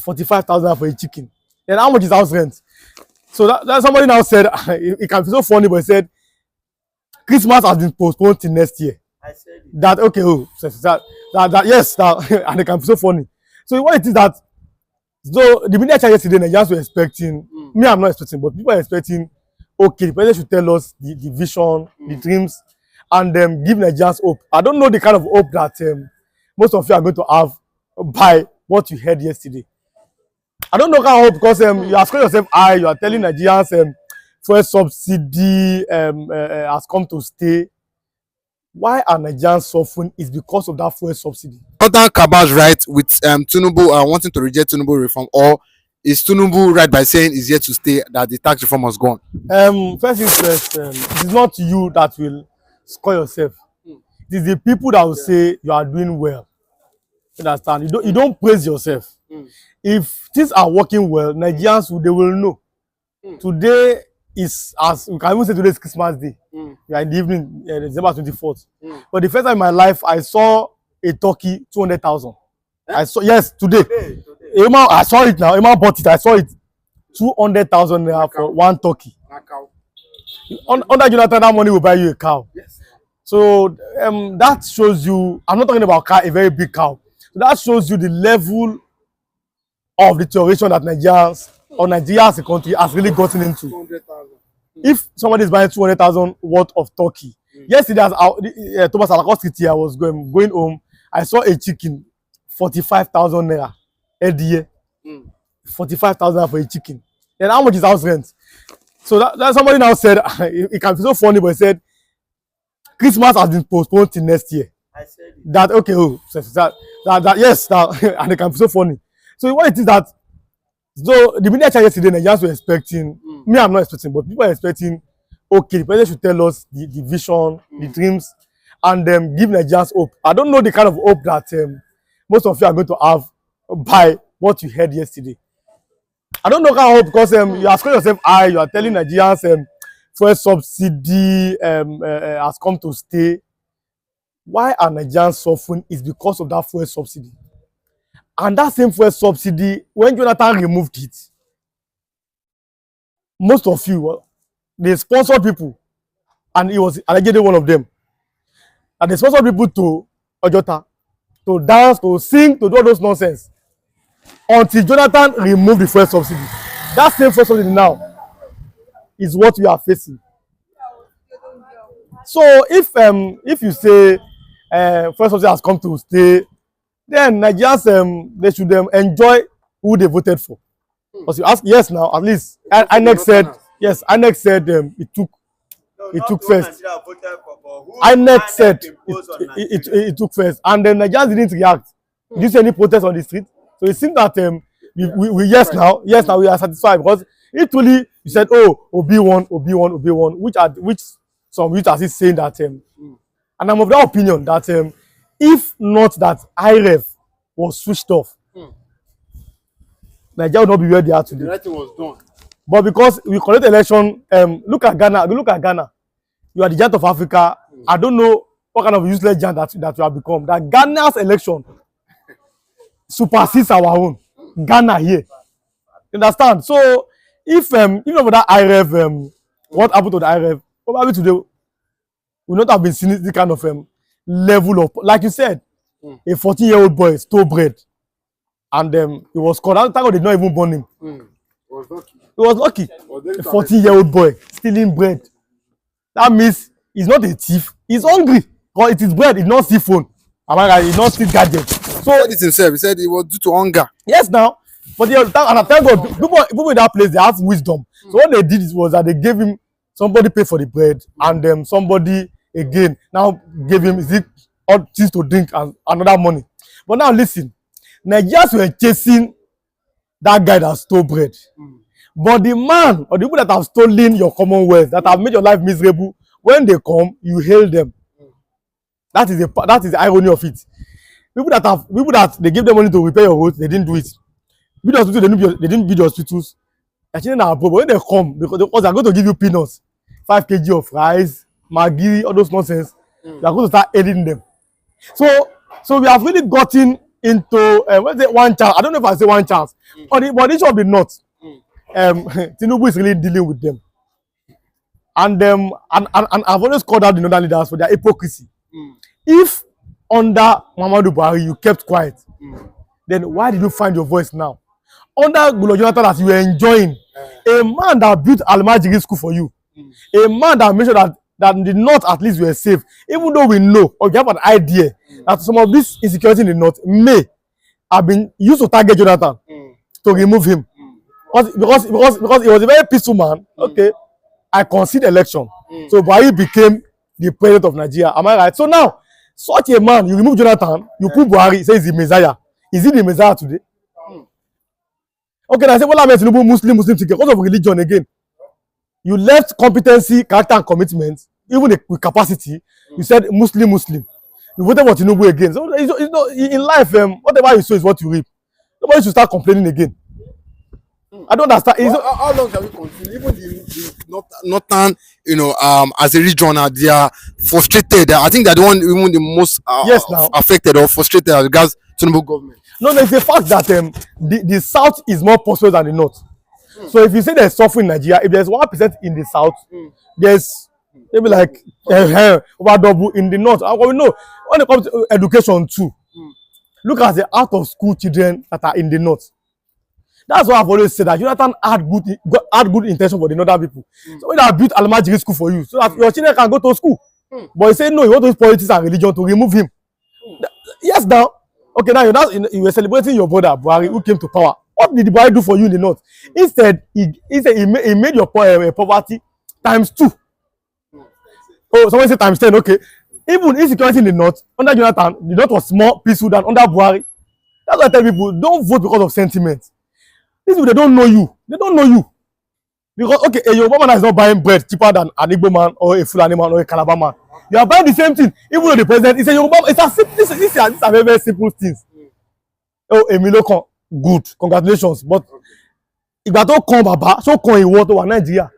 45,000 for a chicken. Then how much is house rent? So that somebody now said, it can be so funny, but he said, Christmas has been postponed till next year. I said it. That, okay, oh, yes, and it can be so funny. So what it is that, so the media charge yesterday, Nigerians were expecting, me I'm not expecting, but people are expecting, okay, the president should tell us the vision, the dreams, and give Nigerians hope. I don't know the kind of hope that most of you are going to have by what you heard yesterday. I don't know kind of hope because you are scoring yourself high, you are telling Nigerians fuel subsidy has come to stay. Why are Nigerians suffering is because of that fuel subsidy. Other Cabal's right with Tinubu wanting to reject Tinubu reform, or is Tinubu right by saying is yet to stay that the tax reform was gone? First things first, it is not you that will score yourself. It is the people that will say you are doing well. You understand? You don't praise yourself. If things are working well, Nigerians they will know. Today is, as we can even say, today is Christmas Day. We are in the evening, December 24th. But the first time in my life I saw a turkey 200,000. I saw, yes, today. I saw it now. Emma bought it. I saw it 200,000 naira for one turkey. Under Jonathan, that money will buy you a cow. Yes. So that shows you. I'm not talking about cow, a very big cow. So that shows you the level of deterioration that Nigeria as a country has really gotten into. 200,000. If somebody is buying 200,000 worth of turkey, yesterday as Thomas Alakos I was going home, I saw a chicken 45,000 naira a year. 45,000 for a chicken. Then how much is house rent? So that somebody now said, it can be so funny, but he said, Christmas has been postponed till next year. I said it. That, okay, oh, yes, and it can be so funny. So what it is that, so the media charge yesterday, Nigerians were expecting, me I'm not expecting, but people are expecting, okay, the president should tell us the vision, the dreams, and give Nigerians hope. I don't know the kind of hope that most of you are going to have by what you heard yesterday. I don't know kind of hope because you are scoring yourself high, you are telling Nigerians fuel subsidy has come to stay. Why are Nigerians suffering is because of that fuel subsidy. And that same fuel subsidy, when Jonathan removed it, most of you, they sponsored people, and he was allegedly one of them. And they sponsored people to Ojota, to dance, to sing, to do all those nonsense. Until Jonathan removed the fuel subsidy. That same fuel subsidy now is what we are facing. So if you say fuel subsidy has come to stay, then Nigerians they should enjoy who they voted for. Because you ask yes now, at least INEC said yes. INEC said it took first. INEC said it took first, and then Nigerians didn't react. Did you see any protest on the street? So it seems that we yes now we are satisfied, because literally you said, oh, Obi1, which some youth are still saying that and I'm of that opinion that if not that IREF was switched off, Nigeria would not be where they are today. The right thing was done. But because we collect election, look at Ghana. You are the giant of Africa. I don't know what kind of useless giant that you have become. That Ghana's election supersedes our own. Ghana here. You understand? So if even for that IREF, what happened to the IREF? Probably today we not have been seeing this kind of level of, like you said, a 14-year-old boy stole bread, and he was caught. Thank God they did not even burn him. He was lucky. A 14-year-old boy stealing bread. That means he's not a thief. He's hungry. Because it is bread. It's not phone. It's not steal gadgets. So He said it was due to hunger. yes, now. But and I thank God, people in that place, they have wisdom. So what they did was that they gave him, somebody paid for the bread, and somebody again now gave him all things to drink and another money. But now listen, Nigerians were chasing that guy that stole bread. But the man or the people that have stolen your commonwealth, that have made your life miserable, when they come, you hail them. That is the irony of it. People that they give them money to repair your roads, they didn't do it. Build hospitals, they didn't build hospitals. Actually, now, but when they come, because they're going to give you peanuts, 5 kg of rice, Maggi, all those nonsense, they are going to start aiding them. So we have really gotten into let's say one chance. I don't know if I say one chance, but the issue of the north, Tinubu is really dealing with them, and I've always called out the northern leaders for their hypocrisy. If under Muhammadu Buhari you kept quiet, then why did you find your voice now? Under Goodluck Jonathan, that you were enjoying, a man that built Almajiri school for you, a man that made sure that in the north at least we were safe, even though we know or we have an idea that some of this insecurity in the north may have been used to target Jonathan to remove him. Because he was a very peaceful man. Okay, I concede election. So Buhari became the president of Nigeria. Am I right? So now, such a man, you remove Jonathan, you put Buhari, he says he's the Messiah. Is he the Messiah today? Okay, I say, well, I'm a Tinubu Muslim ticket because of religion again. You left competency, character, and commitment, even with capacity. You said Muslim. You voted for Tinubu again. So it's not in life. Whatever you sow is what you reap. Nobody should start complaining again. I don't understand. How long can we continue? Even the northern, as a region, they are frustrated. I think they're the one even the most affected or frustrated as regards Tinubu government. No, it's a fact that the south is more prosperous than the north. So if you say there's suffering in Nigeria, if there's 1% in the south, there's maybe like over double in the north. And we know when it comes to education too, look at the out of school children that are in the north. That's why I've always said that Jonathan had good intention for the northern people. So when I built Almajiri school for you, so that your children can go to school. But he said no, he want to use politics and religion to remove him. Yes, now. Okay, now you were celebrating your brother Buhari who came to power. What did Buhari do for you in the north? Instead, he made your poverty times 2. Oh, someone said times 10. Okay, even insecurity in the north under Jonathan, the north was more peaceful than under Buhari. That's why I tell people don't vote because of sentiment. These people, they don't know you. They don't know you because okay, a Yoruba man is not buying bread cheaper than an Igbo man or a Fulani man or a Calabar man. You are buying the same thing, even though the president is a Yoruba. These are very, very simple things. Oh, Emilio, good, congratulations. But if I don't come, Baba, so come in water, Nigeria.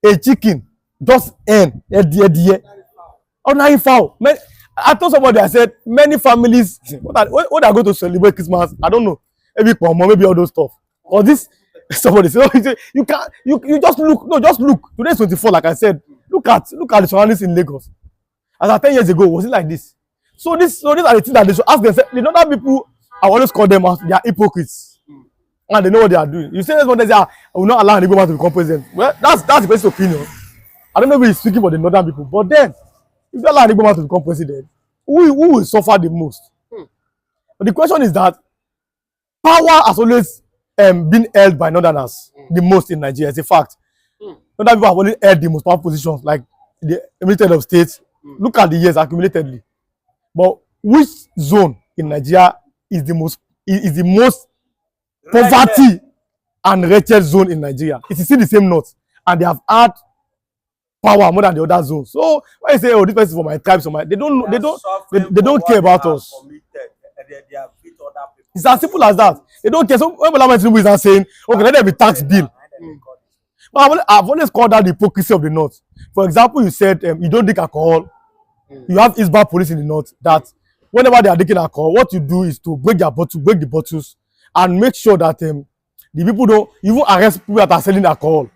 A chicken just end on 9 fowl. I told somebody, I said, many families, what are going to celebrate Christmas? I don't know. Maybe all those stuff. Or this, somebody said, you can't, you just look. No, just look. Today is 24, like I said. Look at the surroundings in Lagos. As 10 years ago, was it like this? So these are the things that they should ask themselves. The other people, I always call them as they are hypocrites. And they know what they are doing. You say this one, they say, I will not allow an Igbo man to become president. Well, that's the best opinion. I don't know if he's speaking for the northern people, but then, if you allow an Igbo man to become president, who will suffer the most? But the question is that power has always been held by northerners the most in Nigeria. It's a fact. Northern people have only held the most powerful positions, like the Minister of State. Look at the years accumulatedly. But which zone in Nigeria is the most poverty and wretched zone in Nigeria? It is still the same north, and they have had power more than the other zones. So when you say, "Oh, this person is for my tribe," they don't care about us. It's as simple as that. They don't care. So when Tinubu is not saying, "Okay, let there be tax bill," but I've always called that the hypocrisy of the north. For example, you said you don't drink alcohol. You have Isba police in the north that whenever they are drinking alcohol, what you do is to break the bottles, and make sure that the people don't even arrest people that are selling alcohol.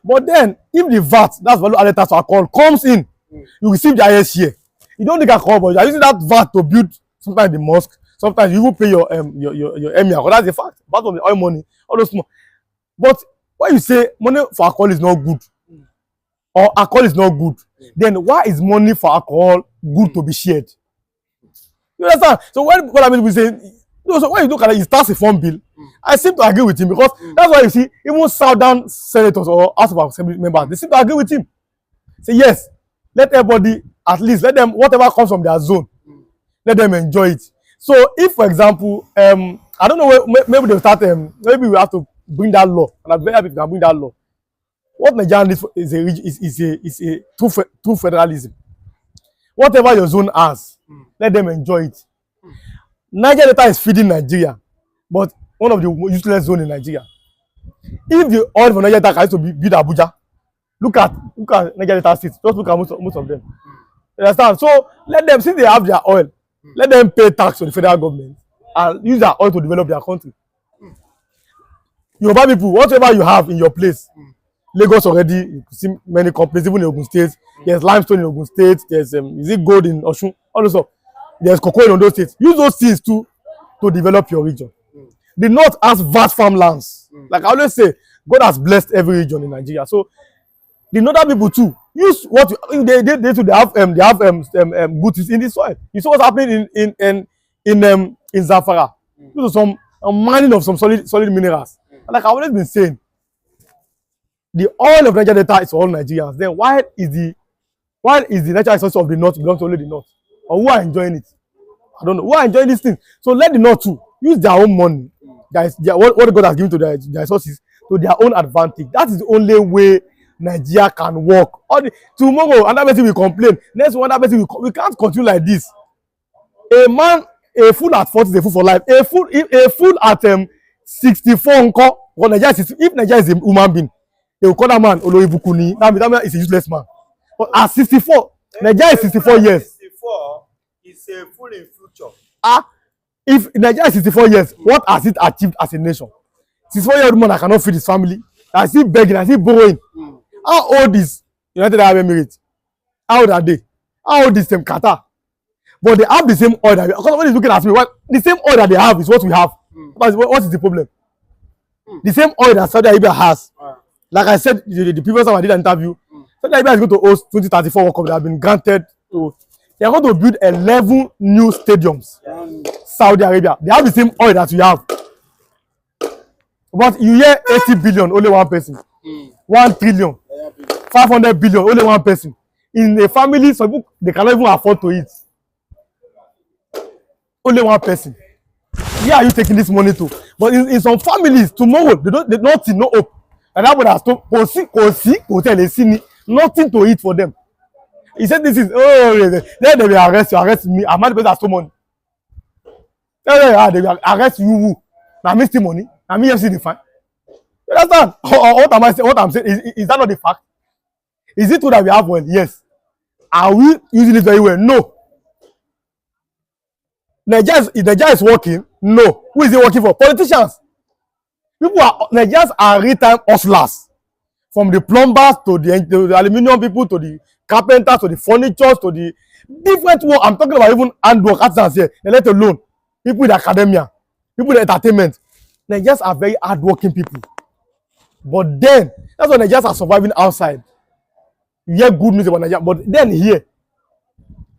But then, if the VAT, that's value added tax alcohol, comes in, you receive the highest share. You don't drink alcohol, but you are using that VAT to build sometimes the mosque. Sometimes you will pay your emir. That's the fact. Part of the oil money, all those small. But when you say money for alcohol is not good, or alcohol is not good, then why is money for alcohol good to be shared? You understand? So when we say, no, so when you look at it, he starts a phone bill. I seem to agree with him because that's why you see even southern senators or House of Assembly members, they seem to agree with him. Say yes, let everybody, at least let them, whatever comes from their zone, let them enjoy it. So if, for example, I don't know, maybe they'll start, maybe we have to bring that law, and I'm very happy if we can bring that law. What Nigeria needs is a true federalism. Whatever your zone has, let them enjoy it. Niger Delta is feeding Nigeria, but one of the useless zones in Nigeria. If the oil for Niger Delta has to be built Abuja, look at Niger Delta states. Just look at most of them. You understand? So let them, since they have their oil, Let them pay tax to the federal government and use their oil to develop their country. Yoruba people, whatever you have in your place, Lagos already, you see many companies, even in Ogun State. There's limestone in Ogun State. There's is it gold in Osun? All those stuff. There's cocoa in Ondo State. Use those things to develop your region. The North has vast farmlands. Like I always say, God has blessed every region in Nigeria. So the northern people too use what they have goods in the soil. You see what's happening in Zamfara. Use some mining of some solid minerals. And like I've always been saying, the oil of Niger Delta is all Nigerians. Then why is the natural resources of the North belong to only the North? Or who are enjoying it? I don't know. Who are enjoying this thing? So let the North too use their own money. That is what God has given to their resources to their own advantage. That is the only way Nigeria can work. Tomorrow, another person will complain. Next one, another person we can't continue like this. A fool at 40 is a fool for life. A fool at 64 if Nigeria is a human being, they will call that man Oloibukuni. That man is a useless man. But at 64, Nigeria is 64 years. 64 is a fool in future. If Nigeria is 64 years, what has it achieved as a nation? 64-year-old man that cannot feed his family, I see begging, I see borrowing. How old is United Arab Emirates? How old are they? How old is Qatar? But they have the same oil that because when he's looking at me, the same oil that they have is what we have. What is the problem? The same oil that Saudi Arabia has. Like I said, the previous time I did an interview, Saudi Arabia is going to host 2034 World Cup. They have been granted to. They are going to build 11 new stadiums. Saudi Arabia. They have the same oil that we have. But you hear 80 billion, only one person. 1 trillion, 500 billion, only one person. In a family, some people, they cannot even afford to eat. Only one person. Where are you taking this money to? But in some families, tomorrow, they don't see no hope. And that would have stopped. Nothing to eat for them. He said this is, then they will arrest me. I'm not the person that stole money. They will arrest you. Now me steal money. Now me see the fine. You understand? What I'm saying is that not the fact? Is it true that we have well? Yes. Are we using it very well? No. Nigeria is working? No. Who is it working for? Politicians. Nigerians are real-time hustlers. From the plumbers to the aluminium people to the carpenters to the furniture to the different work. I'm talking about even handwork artisans here. Let alone people in the academia, people in entertainment. Nigerians are very hardworking people. But then, that's why Nigerians are surviving outside. You hear good news about Nigeria, but then here,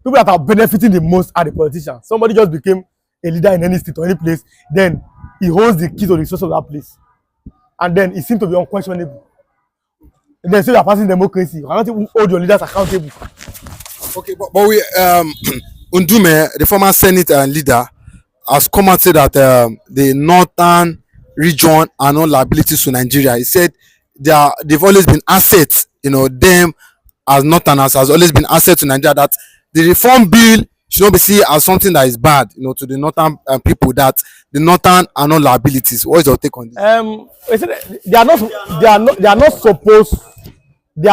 people that are benefiting the most are the politicians. Somebody just became a leader in any state or any place, then he holds the keys to the resources of that place. And then it seems to be unquestionable. And then say you are passing democracy. You cannot even hold your leaders accountable. Okay, but we Undume, the former Senate leader, has come and said that the northern region are not liabilities to Nigeria. He said they've always been assets, them as northerners has always been assets to Nigeria, that the reform bill should not be seen as something that is bad, to the northern people, that the northern are not liabilities. What is your take on this? They are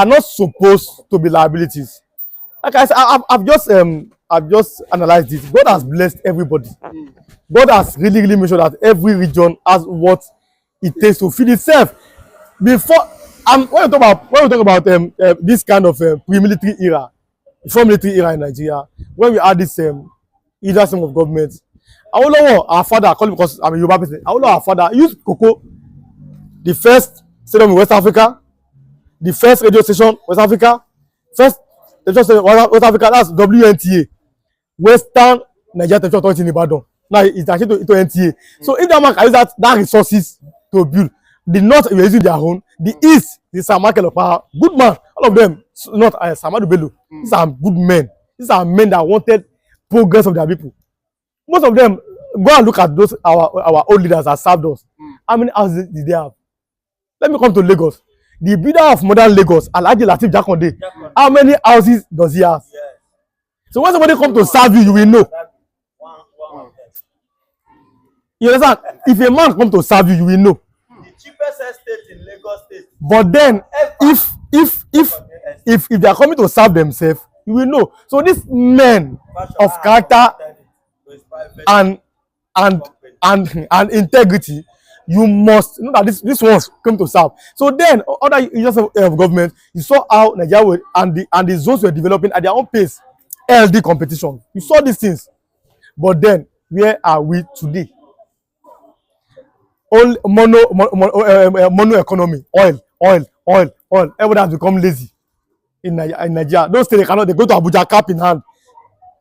not supposed to be liabilities. Like I said, I've just analyzed this. God has blessed everybody. God has really made sure that every region has what it takes to feed itself. Before, when we talk about this kind of pre-military era, before military era in Nigeria, when we had this either system of government, our father, I call him because I'm a Yoruba person. Our father used cocoa, the first stadium in West Africa, the first radio station West Africa, first radio station West Africa. That's WNTA, Western Nigeria Television Authority in Ibadan. Now it's actually to NTA. So if that man can use that resources to build, the north is using their own, the east the Samake Lopa, good man, all of them, not Samadu Bello. These are good men. These are men that wanted progress of their people. Most of them, go and look at those our old leaders that served us. How many houses did they have? Let me come to Lagos. The builder of modern Lagos, Alhaji Lateef Jakonde, how many houses does he have? Yes. So when somebody come to serve you, you will know. You understand? If a man come to serve you, you will know. The cheapest estate in Lagos State. But then, if they are coming to serve themselves, you will know. So these men of character, it's private and company. and integrity, you must know that this ones come to serve. So then other agencies of government, you saw how Nigeria were, and the zones were developing at their own pace. LD competition, you saw these things, but then where are we today? All mono economy, oil. Everybody has become lazy in Nigeria. Those things they go to Abuja cap in hand,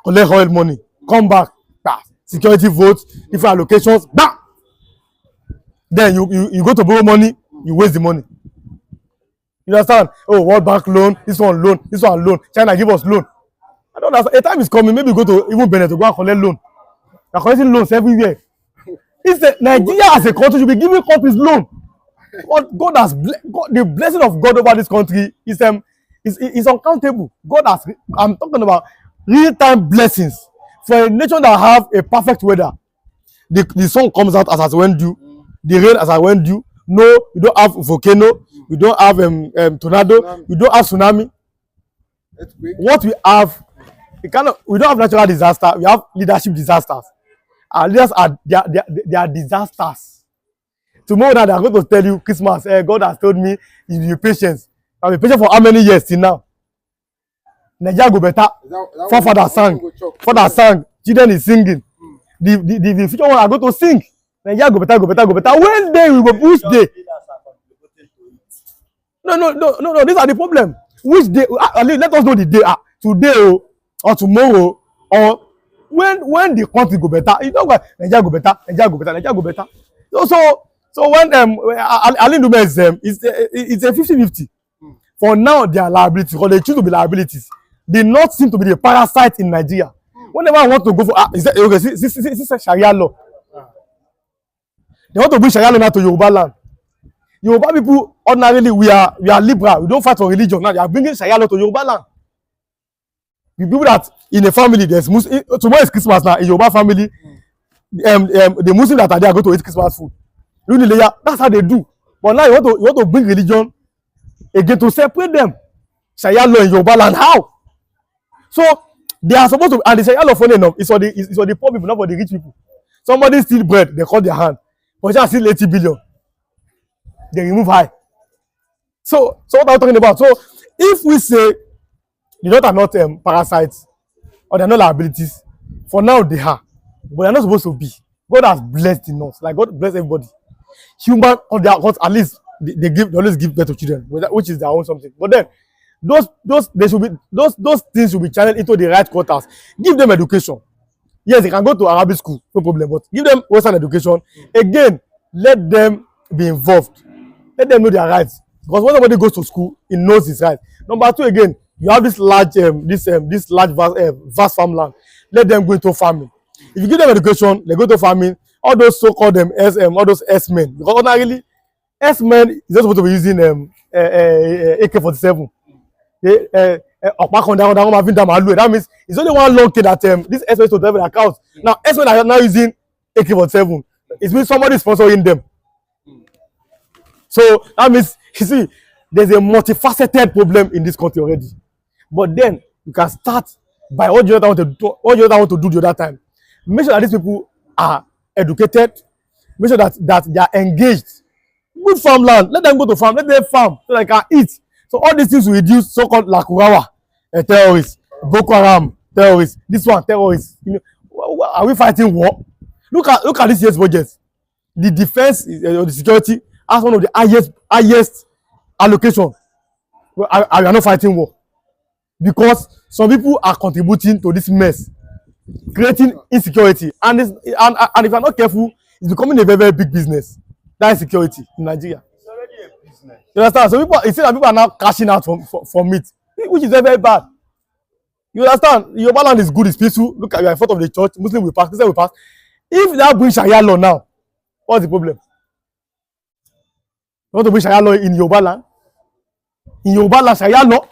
collect oil money, come back, bah, security votes, different allocations, bah. Then you go to borrow money, you waste the money. You understand? Oh, World Bank loan, this one loan, China give us loan. I don't understand. A time is coming, maybe go to even Benin to go and collect loan. They're collecting loans everywhere. Nigeria as a country should be giving countries loan. God has the blessing of God over this country is uncountable. God has, I'm talking about real-time blessings for a nation that have a perfect weather. The sun comes out as when due, the rain as when due. No, you don't have volcano, you don't have tornado, you don't have tsunami. What we have, we don't have natural disaster, we have leadership disasters. Our leaders are they are disasters. Tomorrow now they are going to tell you Christmas. God has told me you be patient. I've been patient for how many years till now? Nigeria go better. Father sang. Children is singing. The future one are going to sing. Nigeria go better. When day we go which day? No. These are the problem. Which day? Let us know the day. Today or tomorrow or when the country go better. You know what? Nigeria go better. So when Ali Ndume is it's a 50-50. For now, they are liabilities, or they choose to be liabilities. They not seem to be the parasite in Nigeria. Whenever I want to go for this is a Sharia law. They want to bring Sharia law now to Yoruba land. Yoruba people ordinarily we are liberal. We don't fight for religion. Now they are bringing Sharia law to Yoruba land. The people that in a family there's Muslim. Tomorrow is Christmas now. In Yoruba family, the Muslims that are there are going to eat Christmas food. That's how they do. But now you want to bring religion again to separate them. Sharia law in Yoruba land, how? So they are supposed to, and the Sharia law, funny enough, it's for the poor people, not for the rich people. Somebody steal bread, they cut their hand. But just steal 80 billion, they remove high. So what are we talking about? So if we say the not are not parasites or they're not liabilities, for now they are, but they're not supposed to be. God has blessed in us, like God bless everybody. Human on their hearts, at least they always give birth to children, which is their own something. But then those things should be channeled into the right quarters. Give them education. Yes, they can go to Arabic school, no problem. But give them Western education. Again, let them be involved. Let them know their rights. Because when somebody goes to school, he knows his rights. Number two, again, you have this large vast farmland. Let them go into farming. If you give them education, they go to farming. All those so-called all those S-men, because ordinarily S-men is not supposed to be using AK-47. That means it's only one long kid that this S-men is to drive their cows. Now S-men are now using AK-47. It means somebody is sponsoring them. So that means you see, there's a multifaceted problem in this country already. But then you can start by what you want to do the other time. Make sure that these people are educated. Make sure that they are engaged. Good farmland. Let them go to farm. Let them farm so they can eat. So all these things will reduce so-called Lakurawa terrorists, Boko Haram terrorists. This one terrorists. You know, are we fighting war? Look at this year's budget. The defense or the security has one of the highest allocation. We are not fighting war because some people are contributing to this mess, creating insecurity, and if you are not careful, it's becoming a very, very big business. That insecurity in Nigeria. It's already a business. You understand? So people are now cashing out from it, which is very, very bad. You understand? Yoruba land is good, it's peaceful. Look at you are in front of the church. Muslim will pass, Christian will pass. If they bring Sharia law now, what's the problem? You want to bring Sharia law in Yoruba land? In Yoruba land, Sharia law?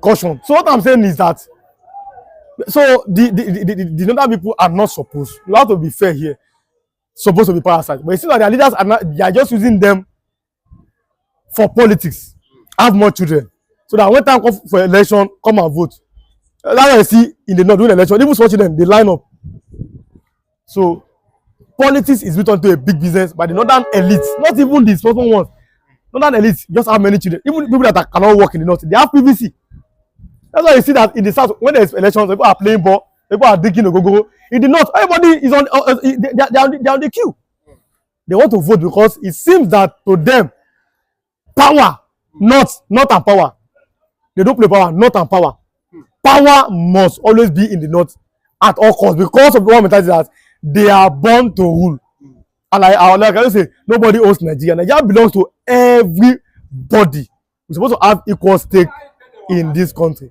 Caution. So what I'm saying is that so the other people are not supposed. You have to be fair here. Supposed to be parasites, but it seems like their leaders they are just using them for politics. Have more children, so that when time comes for election, come and vote. That's why I see in the north during election, even watching them, they line up. So politics is built onto a big business by the northern elites, not even the small ones. Northern elites just have many children. Even people that cannot work in the north, they have PVC. That's why you see that in the south, when there's elections, people are playing ball, people are drinking ogogo. In the north, everybody is on, they are on the queue. They want to vote because it seems that to them, power, not and power. They don't play power, not and power. Power must always be in the north at all costs because of the one mentality that they are born to rule. And like I say, nobody owns Nigeria. Nigeria belongs to everybody. We're supposed to have equal stake in this country.